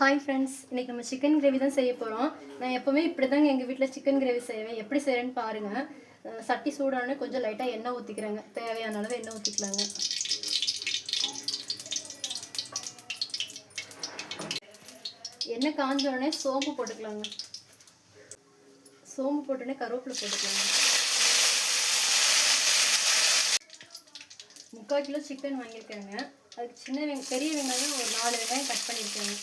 Hi friends, இன்றைக்கி நம்ம chicken gravy தான் செய்ய போகிறோம். நான் எப்போவுமே இப்படி தாங்க எங்கள் வீட்டில் சிக்கன் கிரேவி செய்வேன். எப்படி செய்கிறேன்னு பாருங்கள். சட்டி சூடானே கொஞ்சம் லைட்டாக எண்ணெய் ஊற்றிக்கிறேங்க. தேவையான அளவு எண்ணெய் ஊற்றிக்கலாங்க. எண்ணெய் காஞ்சோடனே சோம்பு போட்டுக்கலாங்க. சோம்பு போட்டோடனே கருவேப்பிலை போட்டுக்கலாங்க. 3/4 கிலோ சிக்கன் வாங்கியிருக்கேங்க. அதுக்கு பெரிய வெங்காயம் ஒரு 4 வெங்காயம் கட் பண்ணியிருக்கேங்க.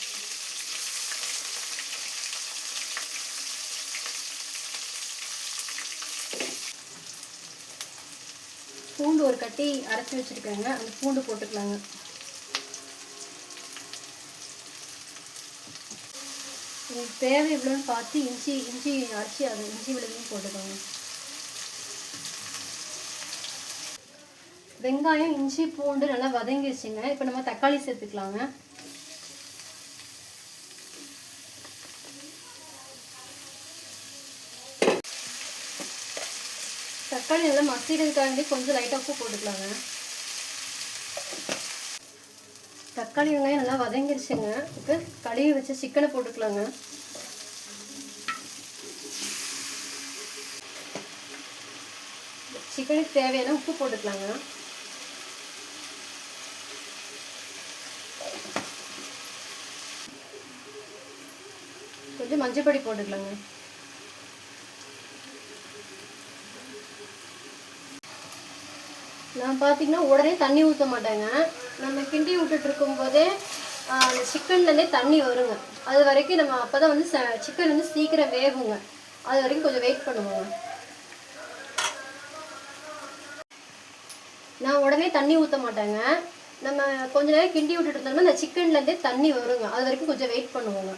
பூண்டு ஒரு கட்டி அரைச்சி வச்சுருக்கேங்க. அந்த பூண்டு போட்டுக்கலாங்க. உங்களுக்கு தேவை எவ்வளோன்னு பார்த்து இஞ்சி அரைச்சி அது இஞ்சி விழுதையும் போட்டுக்கோங்க. வெங்காயம் இஞ்சி பூண்டு நல்லா வதங்கிடுச்சுங்க. இப்போ நம்ம தக்காளி சேர்த்துக்கலாங்க. தக்காளி நல்லா மசிக்கிறதுக்காண்டி கொஞ்சம் லைட்டாக உப்பு போட்டுக்கலாங்க. தக்காளி வெங்காயம் நல்லா வதங்கிருச்சுங்க. இப்போ கழுவி வச்சு சிக்கனை போட்டுக்கலாங்க. சிக்கனுக்கு தேவையான உப்பு போட்டுக்கலாங்க. கொஞ்சம் மஞ்சள் பொடி போட்டுக்கலாங்க. நான் பார்த்தீங்கன்னா உடனே தண்ணி ஊற்ற மாட்டேங்க. நம்ம கிண்டி விட்டுட்டு இருக்கும்போதே அந்த சிக்கன்லேருந்தே தண்ணி வருங்க. அது வரைக்கும் நம்ம அப்போ தான் வந்து சிக்கன் வந்து சீக்கிரம் வேகுங்க. அது வரைக்கும் கொஞ்சம் வெயிட் பண்ணுவோங்க. நான் உடனே தண்ணி ஊற்ற மாட்டேங்க. நம்ம கொஞ்ச நேரம் கிண்டி விட்டுட்டு இருந்தோம்னா அந்த சிக்கன்லேருந்தே தண்ணி வருங்க. அது வரைக்கும் கொஞ்சம் வெயிட் பண்ணுவோங்க.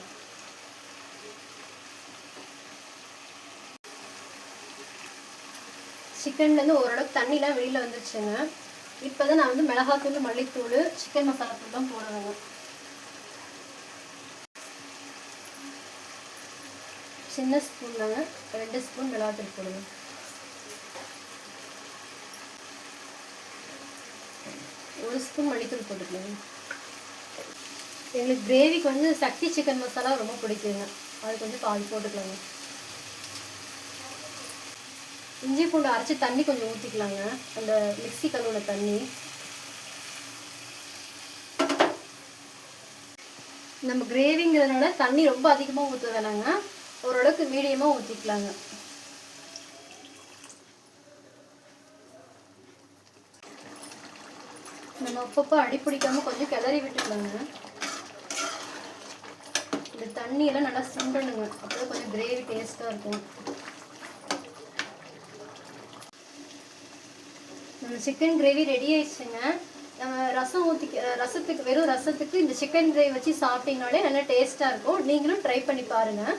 சிக்கன்லேருந்து ஓரளவுக்கு தண்ணிலாம் வெளியில் வந்துருச்சுங்க. இப்போ தான் நான் வந்து மிளகாத்தூள், மல்லித்தூள், சிக்கன் மசாலா தூள் தான் போடுவேங்க. சின்ன ஸ்பூன் தாங்க, 2 ஸ்பூன் மிளகாத்தூள் போடுவேன். ஒரு ஸ்பூன் மல்லித்தூள் போட்டுக்கலாங்க. எங்களுக்கு கிரேவிக்கு வந்து சக்தி சிக்கன் மசாலா ரொம்ப பிடிக்குங்க. அது கொஞ்சம் பாதி போட்டுக்கலாங்க. இஞ்சி பூண்டு அரைச்சி தண்ணி கொஞ்சம் ஊற்றிக்கலாங்க. அந்த மிக்ஸி கழுவுன தண்ணி. நம்ம கிரேவிங்கிறதுனால தண்ணி ரொம்ப அதிகமாக ஊற்ற வேணாங்க. ஓரளவுக்கு மீடியமாக ஊற்றிக்கலாங்க. நம்ம அப்பப்போ அடிப்பிடிக்காமல் கொஞ்சம் கிளறி விட்டுக்கலாங்க. இந்த தண்ணியெல்லாம் நல்லா சுண்டணுங்க. அப்போ கொஞ்சம் கிரேவி டேஸ்ட்டாக இருக்கும். நம்ம சிக்கன் கிரேவி ரெடி ஆயிடுச்சுங்க. நம்ம ரசத்துக்கு வெறும் ரசத்துக்கு இந்த சிக்கன் கிரேவி வச்சு சாப்பிட்டீங்கனாலே நல்லா டேஸ்ட்டாக இருக்கும். நீங்களும் ட்ரை பண்ணி பாருங்கள்.